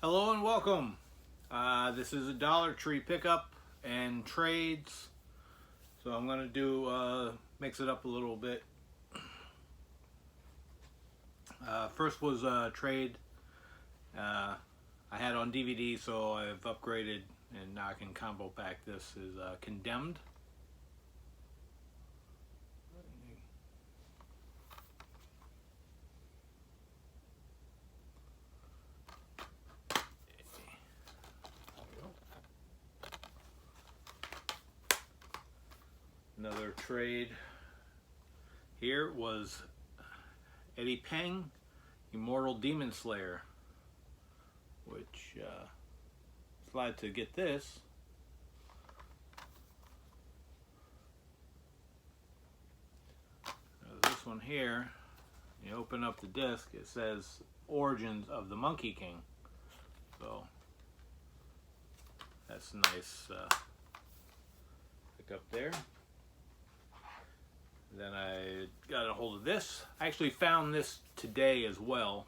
Hello and welcome. This is a Dollar Tree pickup and trades. So I'm going to do mix it up a little bit. First was a trade I had on DVD, so I've upgraded and now I can combo pack. This is Condemned. Another trade here was Eddie Peng, Immortal Demon Slayer, which glad to get this. This one here, you open up the disc, it says Origins of the Monkey King, so that's a nice pick up there. Then I got a hold of this. I actually found this today as well,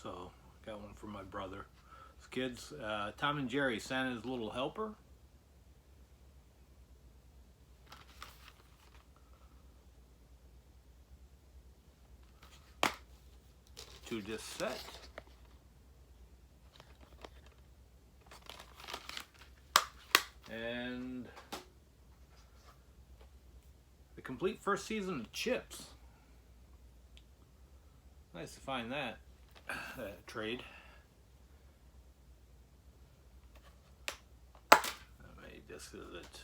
so got one for my brother. His kids, Tom and Jerry, Santa's Little Helper. Two-disc set. And the complete first season of Chips. Nice to find that trade. How many discs is it?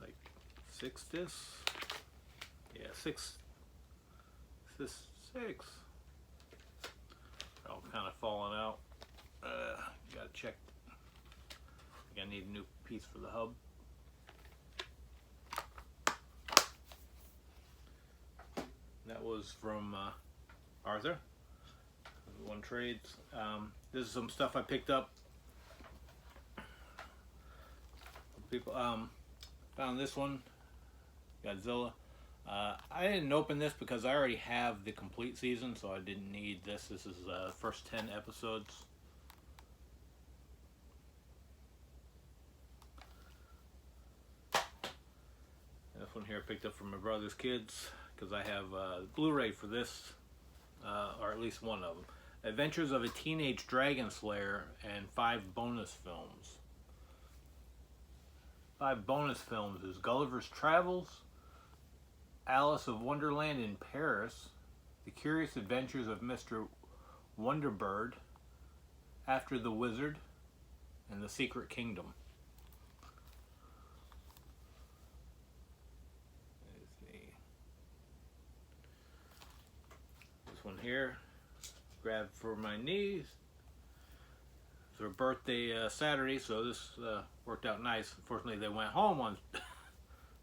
Like 6 discs? Yeah, 6. This 6. They're all kind of falling out. Gotta check. I think I need a new piece for the hub. That was from Arthur. One trade. This is some stuff I picked up. People found this one, Godzilla. I didn't open this because I already have the complete season, so I didn't need this. This is the first 10 episodes. And this one here I picked up from my brother's kids, because I have a Blu-ray for this, or at least one of them. Adventures of a Teenage Dragon Slayer and 5 bonus films. 5 bonus films is Gulliver's Travels, Alice of Wonderland in Paris, The Curious Adventures of Mr. Wonderbird, After the Wizard, and The Secret Kingdom. One here, grabbed for my niece. It's her birthday Saturday, so this worked out nice. Unfortunately, they went home on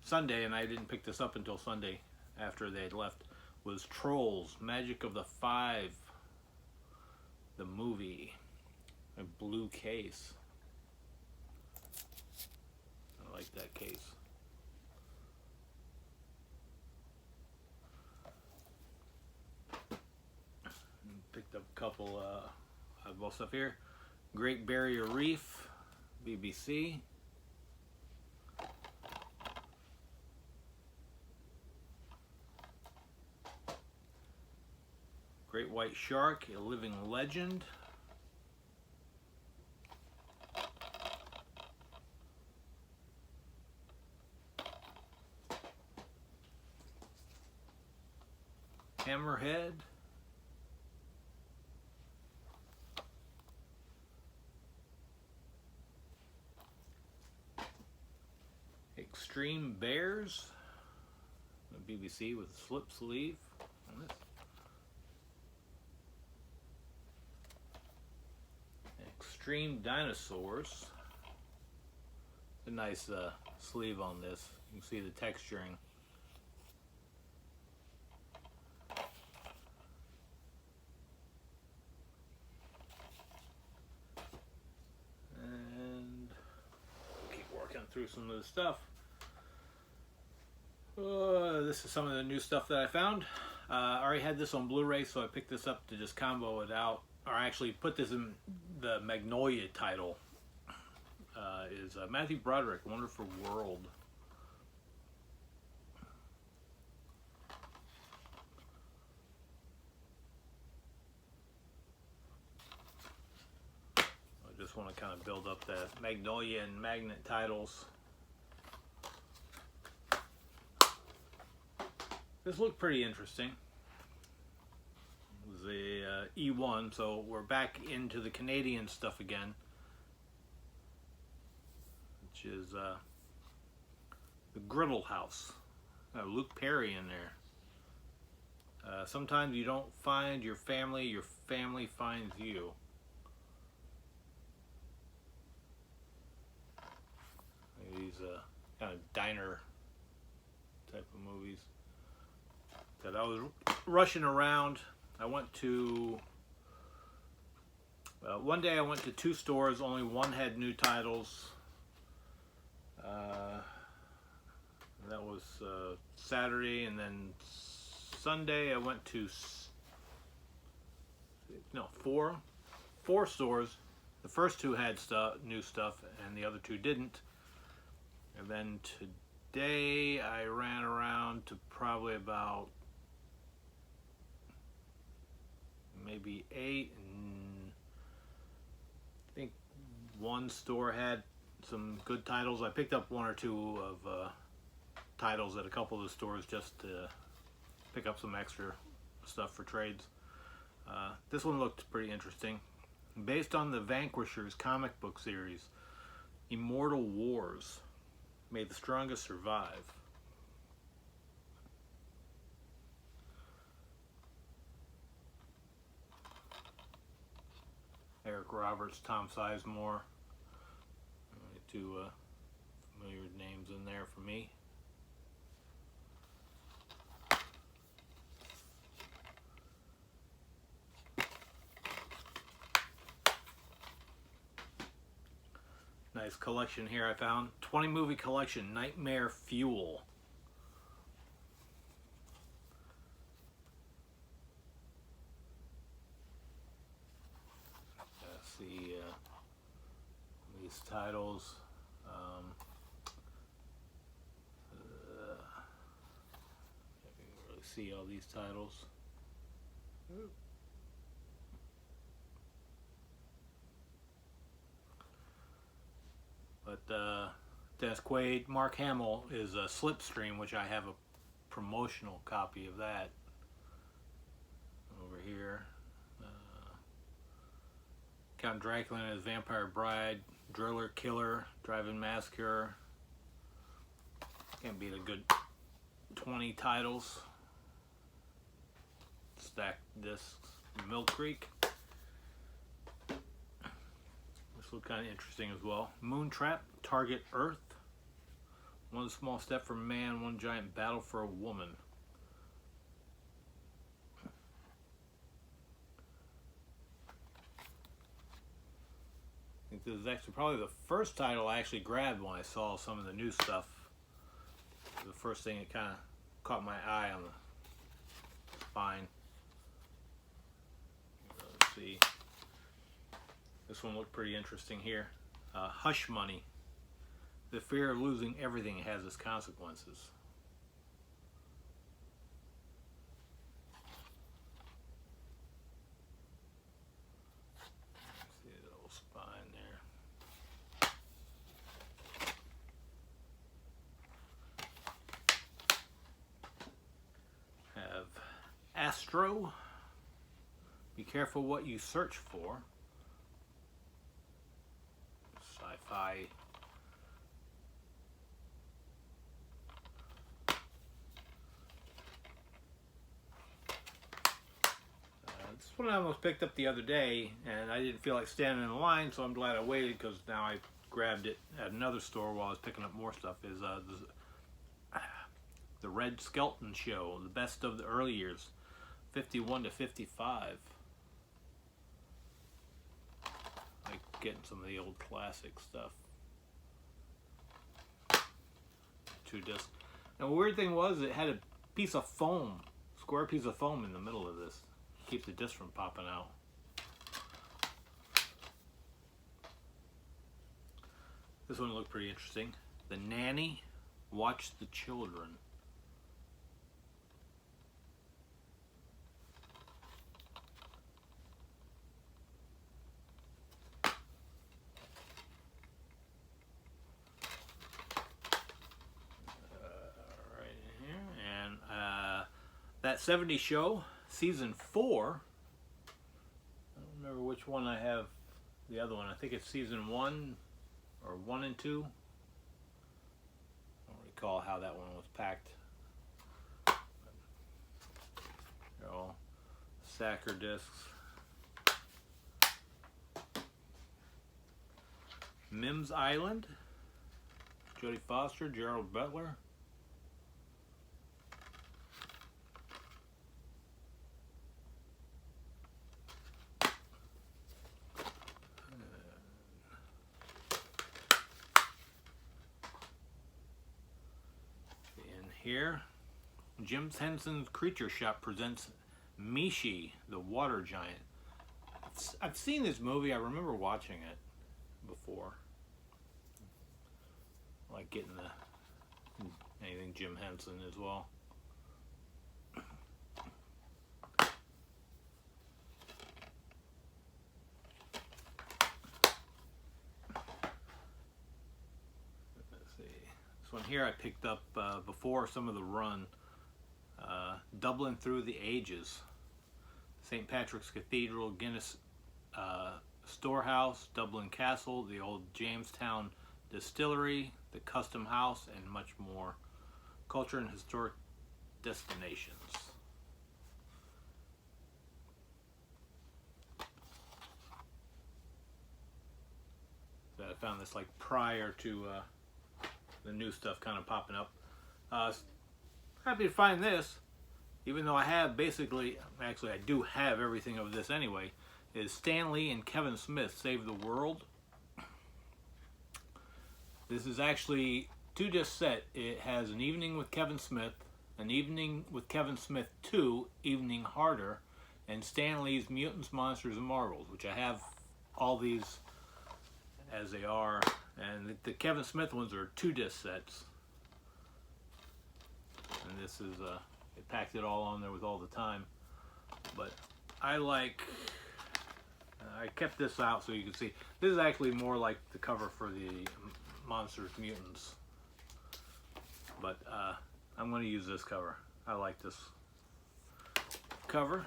Sunday, and I didn't pick this up until Sunday after they had left. Was Trolls, Magic of the Five, the movie, a blue case. I like that case. Picked up a couple oddball stuff here. Great Barrier Reef, BBC. Great White Shark, A Living Legend. Hammerhead. Extreme Bears, a BBC with a slip sleeve on this. Extreme Dinosaurs. A nice sleeve on this. You can see the texturing. And keep working through some of the stuff. This is some of the new stuff that I found. I already had this on Blu-ray, so I picked this up to just combo it out. or actually put this in the Magnolia title, is Matthew Broderick, Wonderful World. I just want to kind of build up the Magnolia and Magnet titles. This looked pretty interesting. It was a E1, so we're back into the Canadian stuff again, which is the Griddle House. Luke Perry in there. Sometimes you don't find your family finds you. These kind of diner type of movies. That I was rushing around. I went to one day I went to 2 stores. Only one had new titles. That was Saturday, and then Sunday I went to four stores. The first 2 had new stuff, and the other 2 didn't. And then today I ran around to probably about maybe 8, and I think one store had some good titles. I picked up 1 or 2 of titles at a couple of the stores just to pick up some extra stuff for trades. This one looked pretty interesting. Based on the Vanquishers comic book series, Immortal Wars, May the Strongest Survive. Eric Roberts, Tom Sizemore, 2 familiar names in there for me. Nice collection here I found. 20 movie collection, Nightmare Fuel. See these titles. You can really see all these titles. But Dennis Quaid, Mark Hamill is a Slipstream, which I have a promotional copy of that over here. Count Dracula and his Vampire Bride, Driller Killer, Drive-In Massacre. Can't beat a good 20 titles. Stacked discs. Mill Creek. This looked kind of interesting as well. Moontrap, Target Earth. One Small Step for Man, One Giant Battle for a Woman. I think this is actually probably the first title I actually grabbed when I saw some of the new stuff. The first thing that kind of caught my eye on the spine. Let's see. This one looked pretty interesting here. Hush Money. The fear of losing everything has its consequences. See the little spine there. Have Astro. Be careful what you search for. Sci-fi. This one I almost picked up the other day, and I didn't feel like standing in line, so I'm glad I waited, because now I grabbed it at another store while I was picking up more stuff. Is the Red Skelton Show, the best of the early years, 51 to 55. Like getting some of the old classic stuff. 2 discs. And the weird thing was, it had a piece of foam, square piece of foam in the middle of this. Keep the disc from popping out. This one looked pretty interesting. The Nanny, Watch the Children. Right in here. And That 70s Show, Season 4. I don't remember which one I have. The other one, I think it's Season 1 or 1 and 2. I don't recall how that one was packed. They're all Sacker discs. Mims Island, Jodie Foster, Gerald Butler. Here, Jim Henson's Creature Shop presents Mishi, the Water Giant. I've seen this movie. I remember watching it before. I like getting anything Jim Henson as well. One here I picked up before some of the run. Dublin Through the Ages. St. Patrick's Cathedral, Guinness Storehouse, Dublin Castle, the old Jamestown Distillery, the Custom House, and much more. Culture and historic destinations. So I found this like prior to the new stuff kind of popping up. Happy to find this, even though I have basically, actually I do have everything of this anyway, is Stan Lee and Kevin Smith Save the World. This is actually 2-disc set. It has An Evening with Kevin Smith, An Evening with Kevin Smith 2, Evening Harder, and Stan Lee's Mutants, Monsters, and Marvels, which I have all these as they are. And the Kevin Smith ones are 2-disc sets. And this is, they packed it all on there with all the time. But I like, I kept this out so you can see. This is actually more like the cover for the Monsters, Mutants. But I'm going to use this cover. I like this cover.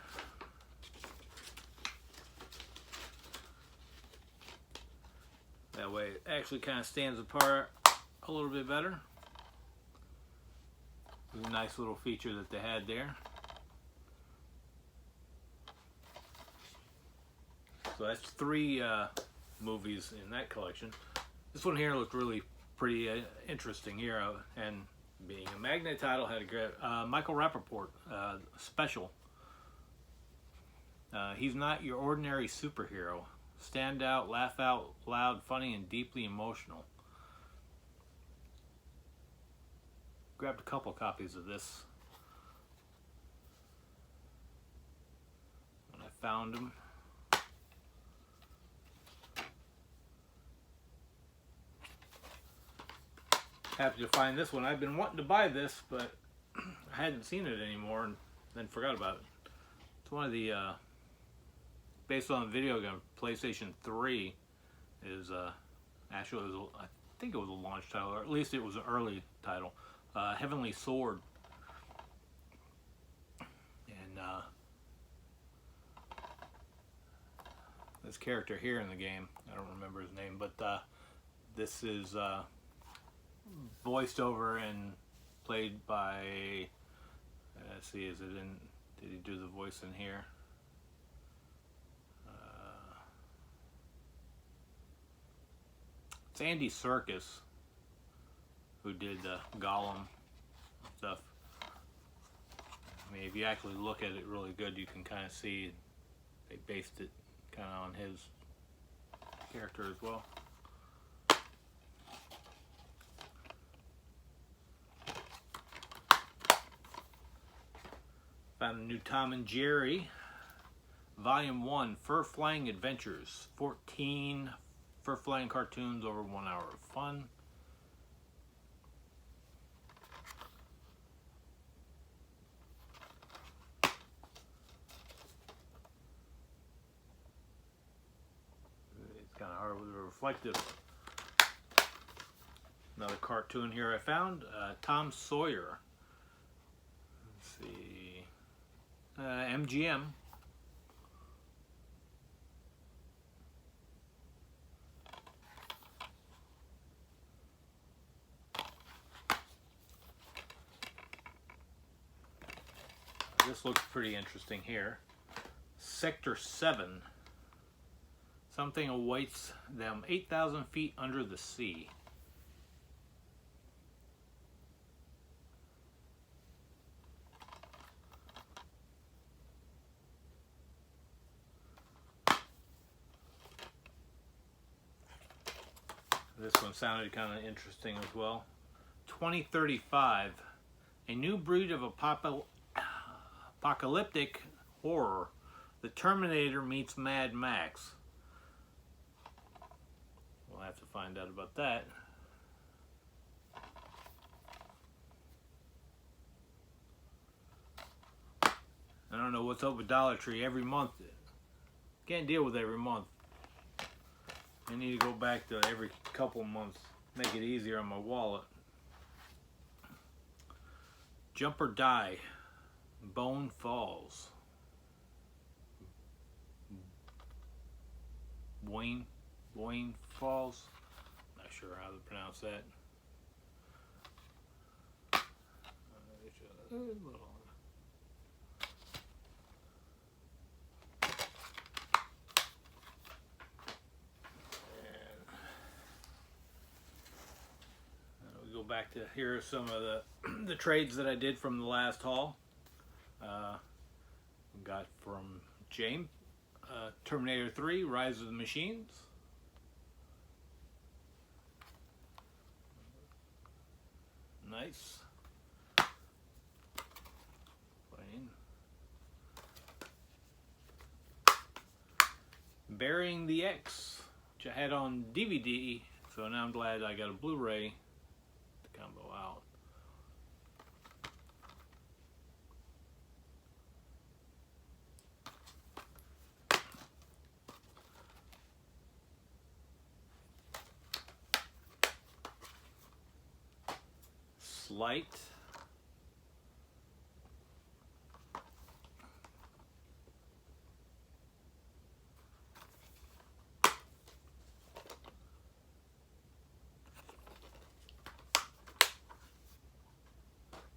That way it actually kind of stands apart a little bit better. It was a nice little feature that they had there. So that's 3 movies in that collection. This one here looked really pretty interesting here, and being a Magnet title, had a great Michael Rappaport special. He's not your ordinary superhero. Stand out, laugh out loud, funny, and deeply emotional. Grabbed a couple copies of this when I found them. Happy to find this one. I've been wanting to buy this, but I hadn't seen it anymore and then forgot about it. It's one of the based on the video game, PlayStation 3 is actually, it was I think it was a launch title, or at least it was an early title. Heavenly Sword. And this character here in the game, I don't remember his name, but this is voiced over and played by, let's see, is it in, did he do the voice in here? It's Andy Serkis who did the Gollum stuff. I mean, if you actually look at it really good, you can kind of see they based it kind of on his character as well. Found the new Tom and Jerry, Volume 1, Fur Flying Adventures, 14 prefer flying cartoons over 1 hour of fun. It's kind of hard with the reflective. Another cartoon here I found, Tom Sawyer. Let's see, MGM. This looks pretty interesting here. Sector 7. Something awaits them 8,000 feet under the sea. This one sounded kind of interesting as well. 2035. A new breed of apocalyptic horror. The Terminator meets Mad Max. We'll have to find out about that. I don't know what's up with Dollar Tree every month. Can't deal with every month. I need to go back to every couple months. Make it easier on my wallet. Jump or Die. Bone Falls. Wayne Falls. Not sure how to pronounce that. Go back to here are some of the trades that I did from the last haul. Got from James, Terminator 3, Rise of the Machines. Nice. Plain. Burying the X, which I had on DVD, so now I'm glad I got a Blu-ray to combo out. Slight.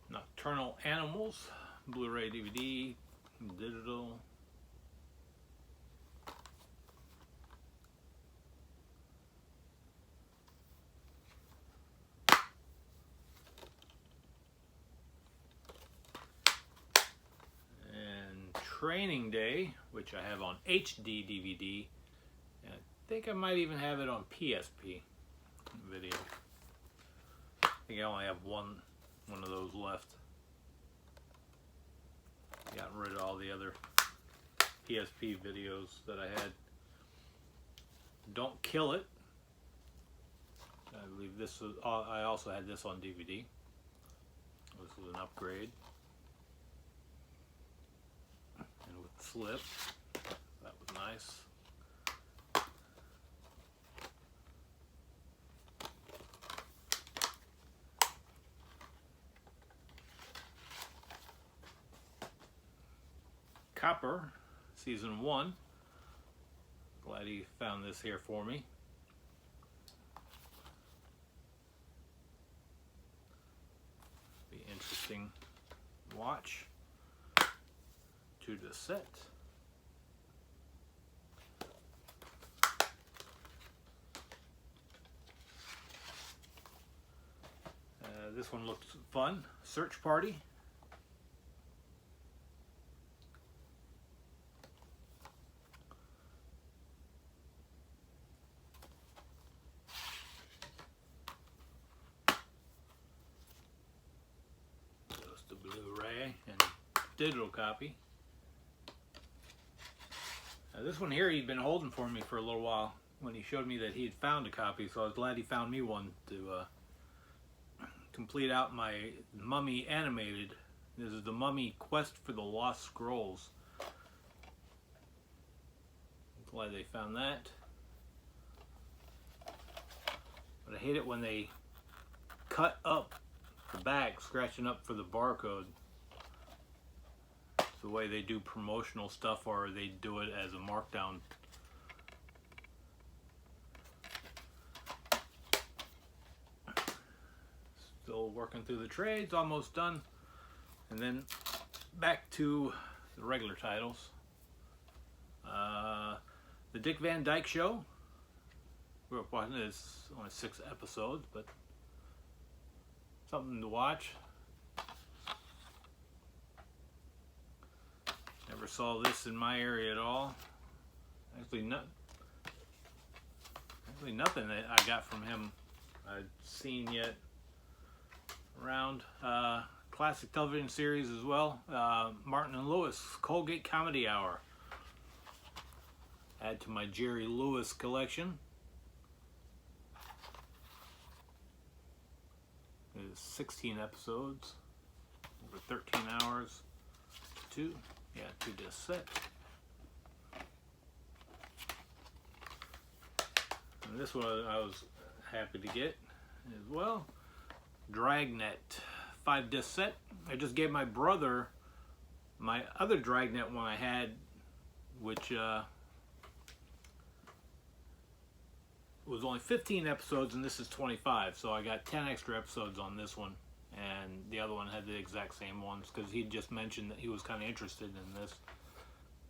Nocturnal Animals, Blu-ray DVD, digital. Training Day, which I have on HD DVD, and I think I might even have it on PSP video. I think I only have one of those left. Gotten rid of all the other PSP videos that I had. Don't Kill It. I believe this was. I also had this on DVD. This was an upgrade. Slip. That was nice. Copper, Season 1. Glad he found this here for me. Be interesting watch. To the set. This one looks fun. Search Party. Just the Blu-ray and digital copy. This one here he'd been holding for me for a little while. when he showed me that he had found a copy, so I was glad he found me one to complete out my Mummy animated. This is the Mummy Quest for the Lost Scrolls. Glad they found that. But I hate it when they cut up the back, scratching up for the barcode. It's the way they do promotional stuff, or they do it as a markdown. Still working through the trades, almost done. And then back to the regular titles. The Dick Van Dyke Show. Grew up watching it. It's only 6 episodes, but something to watch. Never saw this in my area at all. Actually, nothing that I got from him I'd seen yet around. Classic television series as well. Martin and Lewis, Colgate Comedy Hour. Add to my Jerry Lewis collection. It is 16 episodes, over 13 hours. Two disc set. And this one I was happy to get as well. Dragnet 5 disc set. I just gave my brother my other Dragnet one I had, which was only 15 episodes, and this is 25, so I got 10 extra episodes on this one, and the other one had the exact same ones because he just mentioned that he was kind of interested in this,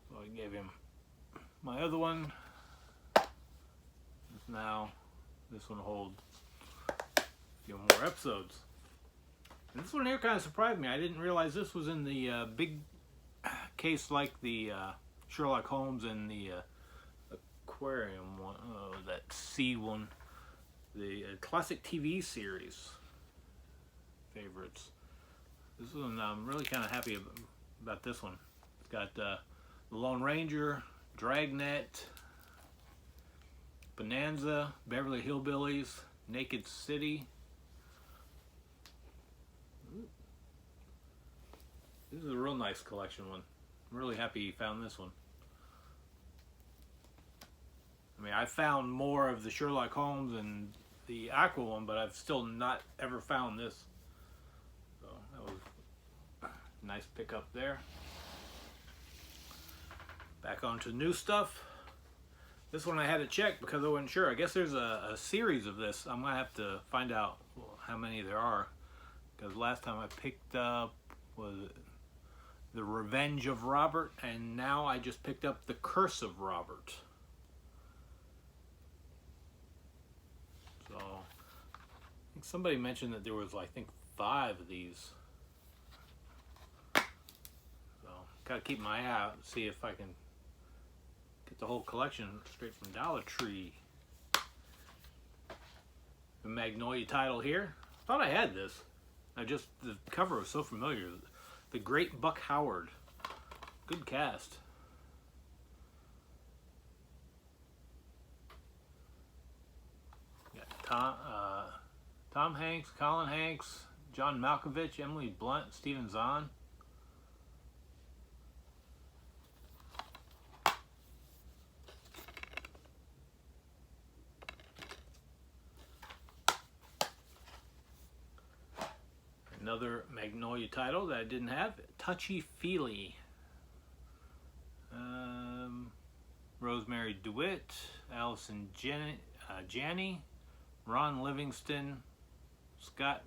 so I gave him my other one. Now this one holds a few more episodes, and this one here kind of surprised me. I didn't realize this was in the big case like the Sherlock Holmes and the aquarium one, that sea one, the classic TV series favorites. This one, I'm really kind of happy about this one. It's got the Lone Ranger, Dragnet, Bonanza, Beverly Hillbillies, Naked City. This is a real nice collection one. I'm really happy you found this one. I mean, I found more of the Sherlock Holmes and the Aqua one, but I've still not ever found this. So that was a nice pickup there. Back onto new stuff. This one I had to check because I wasn't sure. I guess there's a series of this. I'm going to have to find out how many there are. Because last time I picked up was The Revenge of Robert, and now I just picked up The Curse of Robert. So, I think somebody mentioned that there was, I think, 5 of these. So, gotta keep my eye out and see if I can get the whole collection straight from Dollar Tree. The Magnolia title here. I thought I had this. The cover was so familiar. The Great Buck Howard. Good cast. Tom Hanks, Colin Hanks, John Malkovich, Emily Blunt, Stephen Zahn. Another Magnolia title that I didn't have, Touchy Feely. Rosemary DeWitt, Allison Janney, Ron Livingston, Scott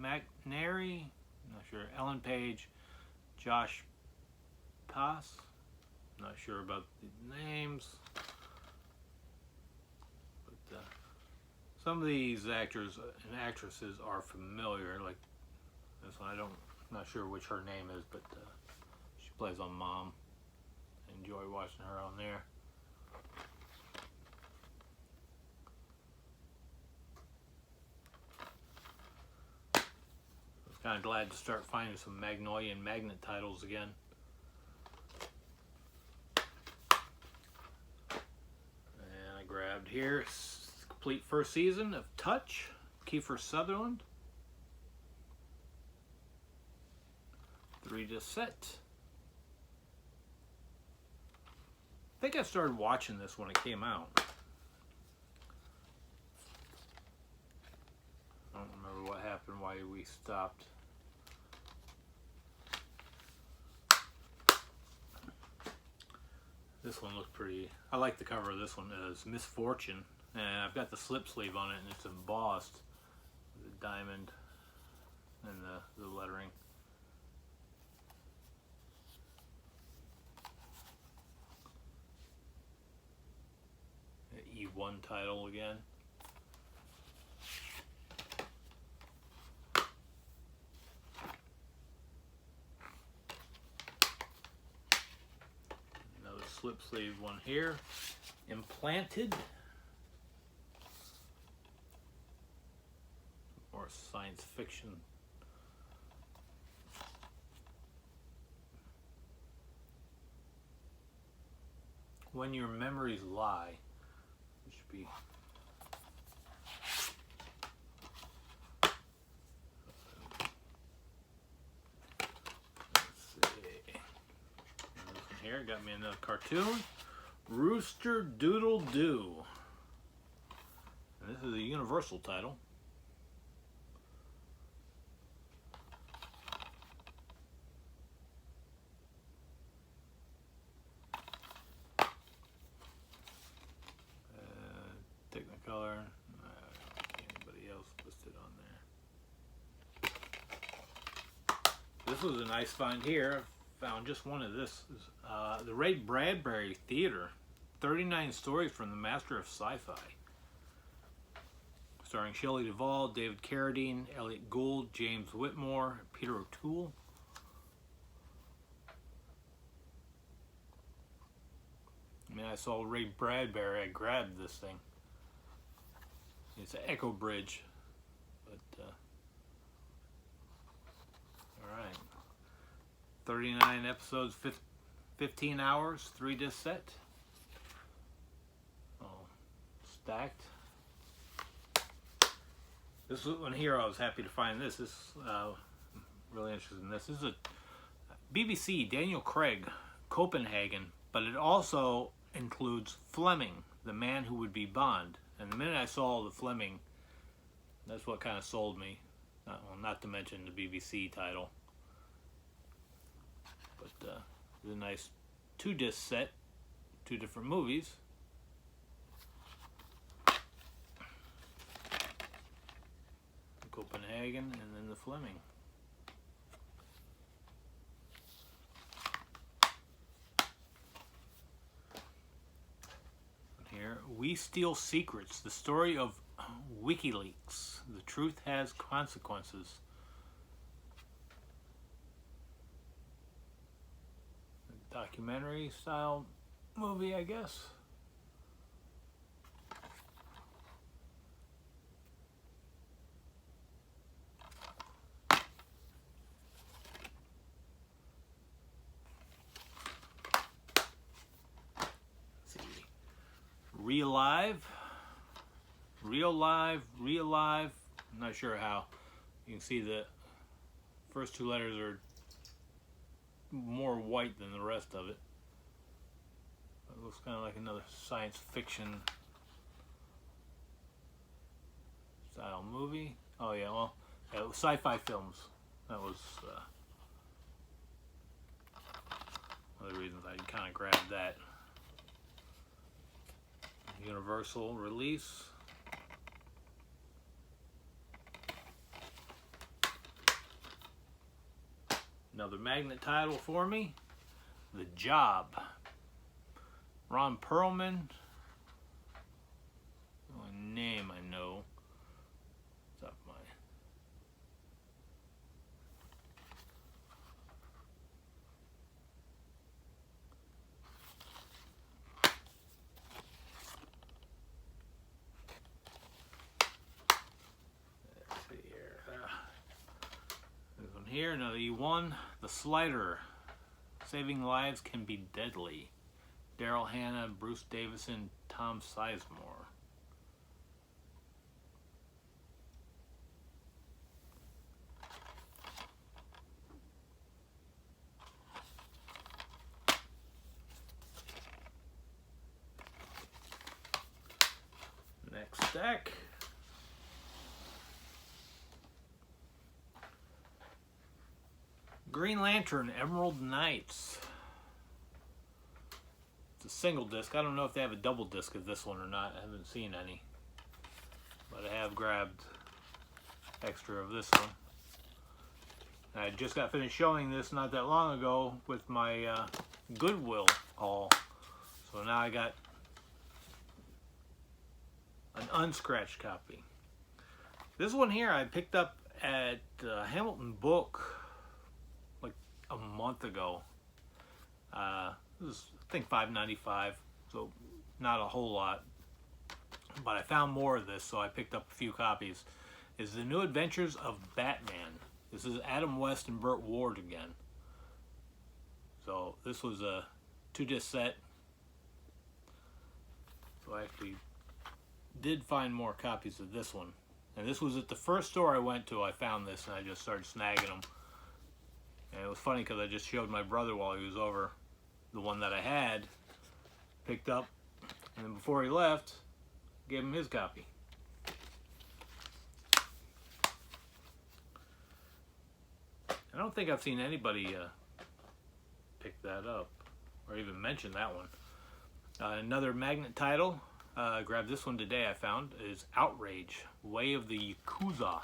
McNary, not sure, Ellen Page, Josh Pass, not sure about the names, but some of these actors and actresses are familiar, like this one. Not sure which her name is, but she plays on Mom. I enjoy watching her on there. Kind of glad to start finding some Magnolia and Magnet titles again. And I grabbed here, complete first season of Touch, Kiefer Sutherland. 3-disc set. I think I started watching this when it came out. I don't remember what happened, why we stopped. This one looks pretty, I like the cover of this one. It's Misfortune, and I've got the slip sleeve on it, and it's embossed with a diamond and the lettering. The E1 title again. Slip sleeve one here. Implanted. Or science fiction. When Your Memories Lie. It should be. Here, got me another cartoon, Rooster Doodle Doo. And this is a Universal title. Technicolor. Anybody else listed on there? This was a nice find here. Found just one of this. The Ray Bradbury Theater, 39 stories from the master of sci-fi, starring Shelley Duvall, David Carradine, Elliot Gould, James Whitmore, Peter O'Toole. I mean, I saw Ray Bradbury, I grabbed this thing. It's an Echo Bridge, but all right. 39 episodes, 15 hours, 3-disc set. Oh, stacked. This one here, I was happy to find this. This really interested in this. This is a BBC, Daniel Craig, Copenhagen, but it also includes Fleming, the man who would be Bond. And the minute I saw the Fleming, that's what kind of sold me. Well, not to mention the BBC title. But it's a nice 2-disc set, 2 different movies. Copenhagen and then the Fleming. Here, We Steal Secrets, the story of WikiLeaks. The truth has consequences. Documentary style movie, I guess. Let's see. Real Live. I'm not sure how. You can see the first 2 letters are more white than the rest of it. It looks kind of like another science fiction style movie. Oh yeah, well, yeah, sci-fi films. That was one of the reasons I kind of grabbed that. Universal release. Another magnet title for me, The Job. Ron Perlman. Only name I know. It's up my. Let's see here. This one here, another E1. The Slider. Saving lives can be deadly. Daryl Hannah, Bruce Davison, Tom Sizemore. stack. Green Lantern Emerald Knights. It's a single disc. I don't know if they have a double disc of this one or not. I haven't seen any. But I have grabbed extra of this one. I just got finished showing this not that long ago with my Goodwill haul. So now I got an unscratched copy. This one here I picked up at Hamilton Book like a month ago. It was, I think, $5.95, so not a whole lot. But I found more of this, so I picked up a few copies. It's The New Adventures of Batman. This is Adam West and Burt Ward again. So this was a 2-disc set. So I actually did find more copies of this one. And this was at the first store I went to. I found this and I just started snagging them. And it was funny because I just showed my brother while he was over the one that I had picked up. And then before he left, gave him his copy. I don't think I've seen anybody pick that up or even mention that one. Another magnet title, grabbed this one today, I found, is Outrage, Way of the Yakuza.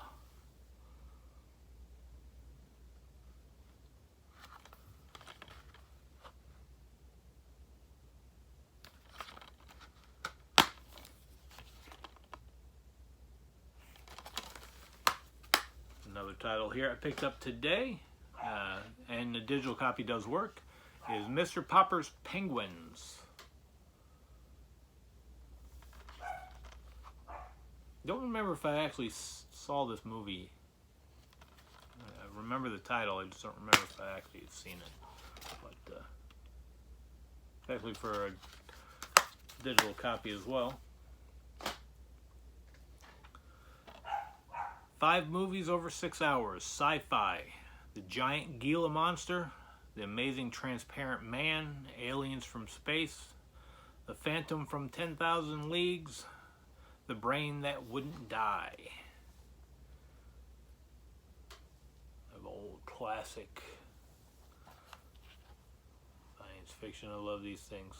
Another title here I picked up today, and the digital copy does work, is Mr. Popper's Penguins. Don't remember if I actually saw this movie. I remember the title, I just don't remember if I actually had seen it. But especially for a digital copy as well. 5 movies over 6 hours. Sci-fi. The Giant Gila Monster. The Amazing Transparent Man. Aliens from Space. The Phantom from 10,000 Leagues. The Brain That Wouldn't Die. An old classic science fiction. I love these things.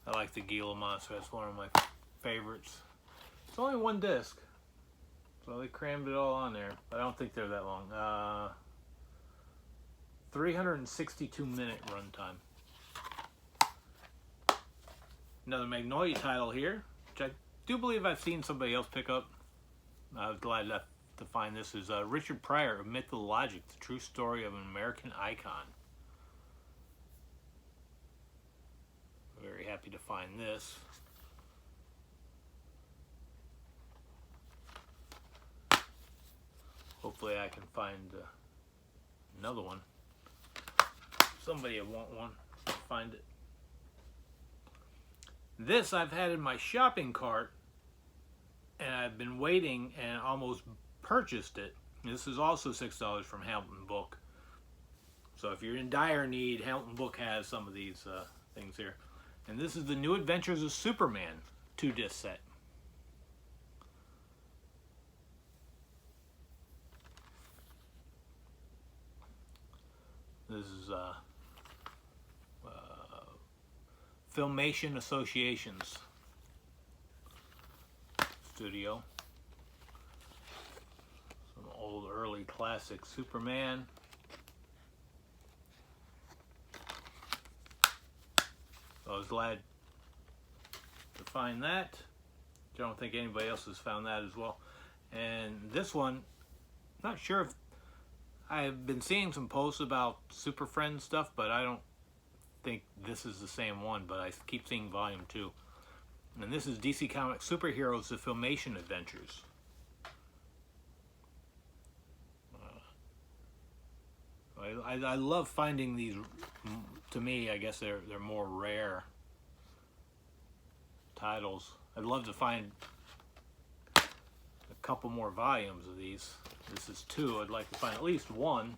I like the Gila Monster. That's one of my favorites. It's only 1 disc. So they crammed it all on there, but I don't think they're that long. 362-minute runtime. Another Magnolia title here, which I do believe I've seen somebody else pick up. I was glad to find this. Is Richard Pryor of Mythologic, the true story of an American icon. Very happy to find this. Hopefully I can find another one. Somebody will want one. Find it. This I've had in my shopping cart, and I've been waiting and almost purchased it. This is also $6 from Hamilton Book. So if you're in dire need, Hamilton Book has some of these things here. And this is The New Adventures of Superman 2-disc set. This is Filmation Associations studio. Some old early classic Superman. So I was glad to find that. I don't think anybody else has found that as well. And this one, not sure if I've been seeing some posts about Super Friends stuff, but I don't think this is the same one, but I keep seeing volume 2. And this is DC Comics Superheroes, the Filmation Adventures. I love finding these. To me, I guess they're more rare titles. I'd love to find a couple more volumes of these. This is 2. I'd like to find at least 1.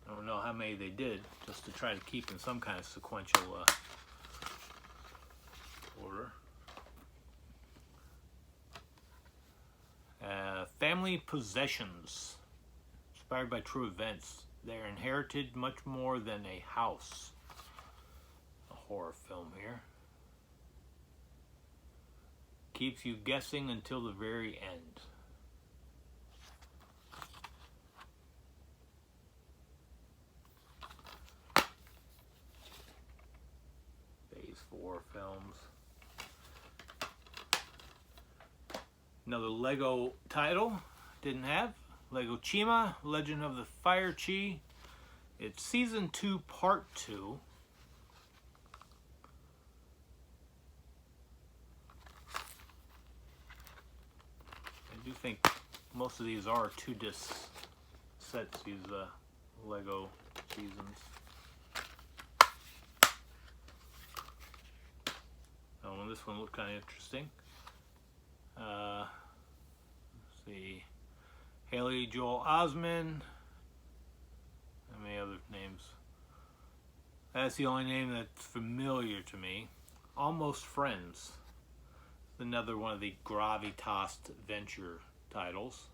I don't know how many they did, just to try to keep in some kind of sequential order. family possessions, inspired by true events. They are inherited much more than a house. A horror film here. Keeps you guessing until the very end. Phase 4 films. Another Lego title. Didn't have. Lego Chima, Legend of the Fire Chi. It's Season 2, Part 2. I do think most of these are 2-disc sets, these Lego seasons. Oh, well, this one looked kind of interesting. Let's see. Haley Joel Osment. How many other names? That's the only name that's familiar to me. Almost Friends. Another one of the Gravitas Venture titles.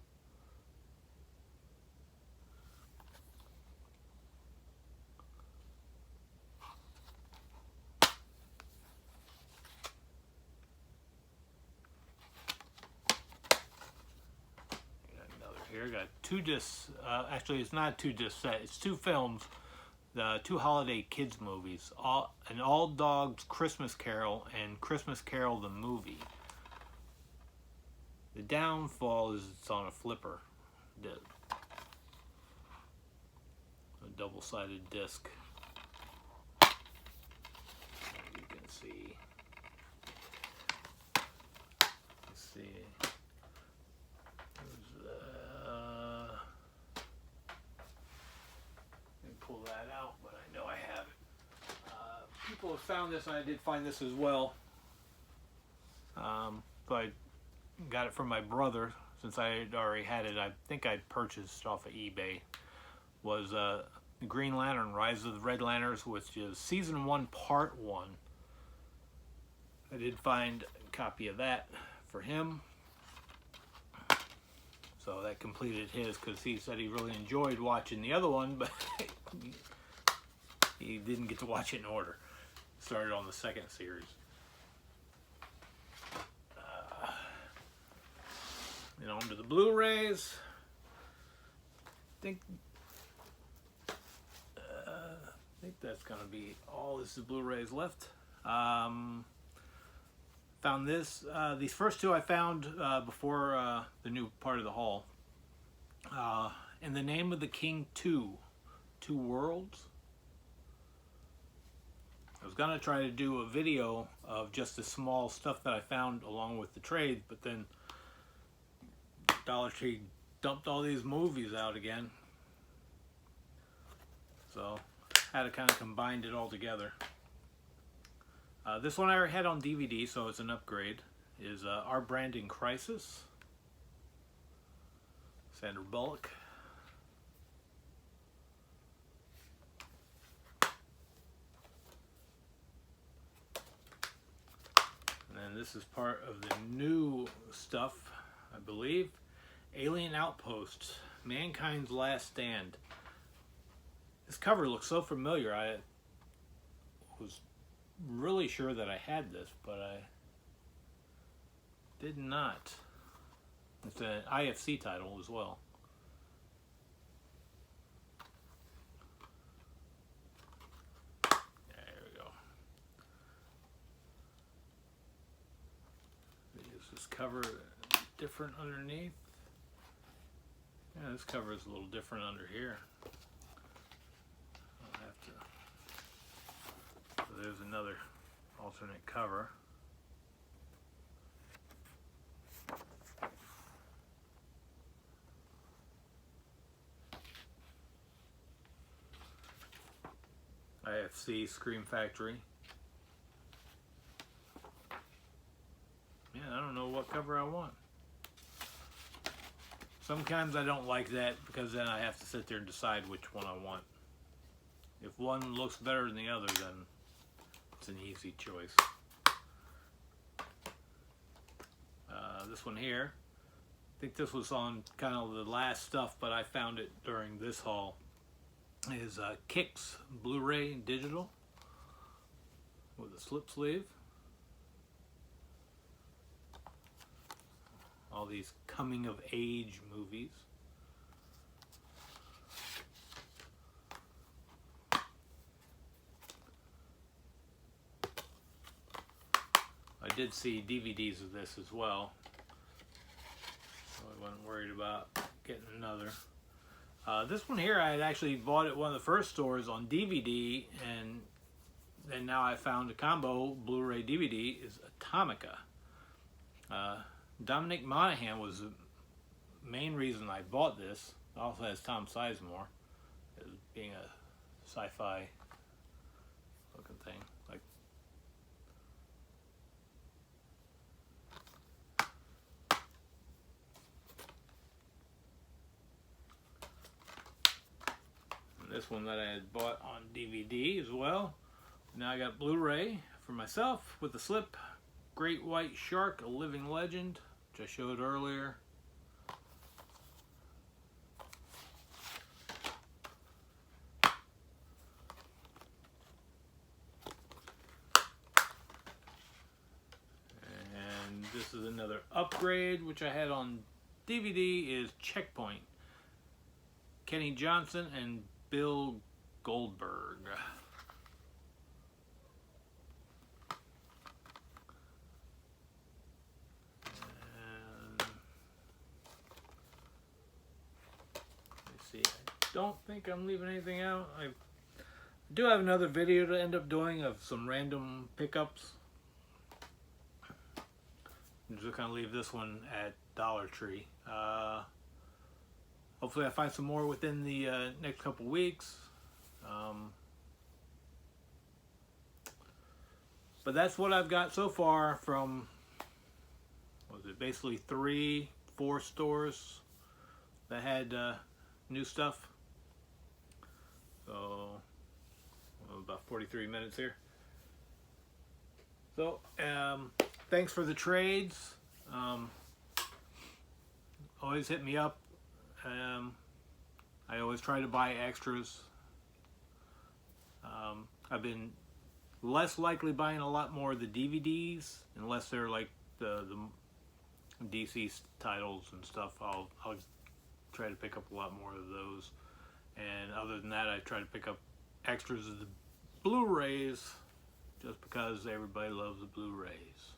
Here, got 2 discs. Actually, it's not a 2-disc set. It's 2 films. The 2 holiday kids movies. An All Dogs Christmas Carol and Christmas Carol the movie. The downfall is it's on a flipper disc. A double-sided disc. You can see. Let's see. Pull that out, but I know I have it. People have found this, and I did find this as well. So I got it from my brother, since I had already had it. I think I purchased off of eBay. Was the Green Lantern, Rise of the Red Lanterns, which is Season 1, Part 1. I did find a copy of that for him. So that completed his, because he said he really enjoyed watching the other one, but he didn't get to watch it in order. Started on the second series. Then on to the Blu-rays. I think that's going to be all this is Blu-rays left. Found this. These first 2 I found before the new part of the haul. In the Name of the King 2, Two Worlds. I was going to try to do a video of just the small stuff that I found along with the trades, but then Dollar Tree dumped all these movies out again. So I had to kind of combine it all together. This one I already had on DVD, so it's an upgrade, is Our Brand in Crisis. Sandra Bullock. And then this is part of the new stuff, I believe. Alien Outpost, Mankind's Last Stand. This cover looks so familiar. I was really sure that I had this, but I did not. It's an IFC title as well. There we go. Is this cover different underneath? Yeah, this cover is a little different under here. I'll have to. So there's another alternate cover. IFC Scream Factory. Yeah, I don't know what cover I want. Sometimes I don't like that because then I have to sit there and decide which one I want. If one looks better than the other, then it's an easy choice. This one here, think this was on kind of the last stuff, but I found it during this haul, is Kicks Blu-ray digital with a slip sleeve. All these coming of age movies. I did see DVDs of this as well, so I wasn't worried about getting another. This one here I had actually bought at one of the first stores on DVD, and then now I found a combo Blu-ray DVD is Atomica. Dominic Monaghan was the main reason I bought this. It also has Tom Sizemore as being a sci-fi looking thing. Like, and this one that I had bought on DVD as well. Now I got Blu-ray for myself with the slip. Great White Shark, A Living Legend, which I showed earlier. And this is another upgrade, which I had on DVD, is Checkpoint. Kenny Johnson and Bill Goldberg. Don't think I'm leaving anything out. I do have another video to end up doing of some random pickups. I'm just gonna leave this one at Dollar Tree. Hopefully I find some more within the next couple weeks. But that's what I've got so far from, what was it, basically 3-4 stores that had new stuff. So, about 43 minutes here. So, thanks for the trades. Always hit me up. I always try to buy extras. I've been less likely buying a lot more of the DVDs, unless they're like the DC titles and stuff. I'll try to pick up a lot more of those. And other than that, I try to pick up extras of the Blu-rays, just because everybody loves the Blu-rays.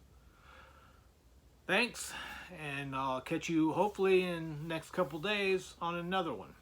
Thanks, and I'll catch you hopefully in the next couple days on another one.